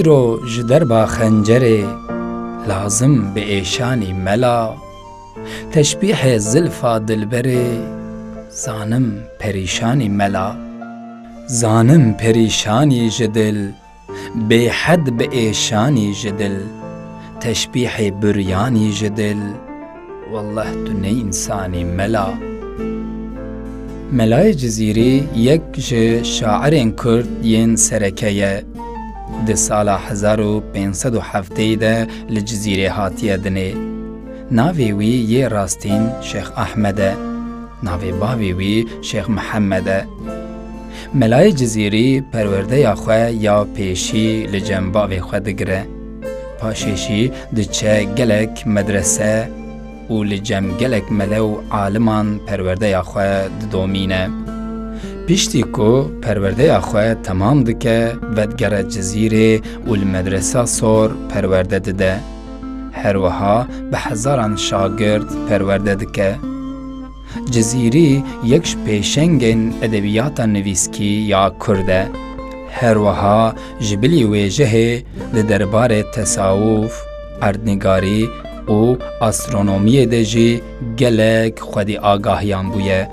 جزیرو جدر با خنجره لازم به ایشانی ملا تشبیح زلفا دلبره زانم پریشانی ملا زانم پریشانی جدل به حد به ایشانی جدل تشبیح بریانی جدل والله تو نه انسانی ملا ملای جزیری یک شاعر کرد ین سرکیه ده سال 1507 ده لجزیره هاتیه دنه ناوی وی یه راستین شیخ احمده ناوی باوی وی شیخ محمده ملای جزیری پرورده یا خواه یا پیشی لجنباوی خواه دگره پاشیشی ده چه گلک مدرسه و لجم گلک ملو عالمان پرورده یا خواه دومینه پیشتی کو پرورده یا خواه تمام دکه ودگر جزیره و المدرسه سور پرورده ده هر وها به هزاران شاگرد پرورده دکه جزیری یکش پیشنگین ادبیات نویسکی یا کرده هر وها جبلی ویجه ده دربار تصاوف اردنگاری و استرونومی ده جی گلک خودی آگاهیان بویه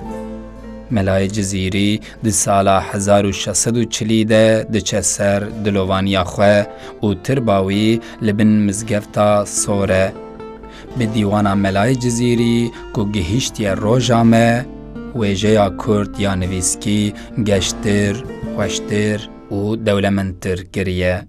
ملای جزیری ده سالا 1640 ده چه سر دلوانیا خواه و ترباوی لبن مزگفتا سوره به دیوانا ملای جزیری که گهیشتی روژامه ویجه یا کرد یا نویسکی گشتر، خوشتر و دولمنتر کریه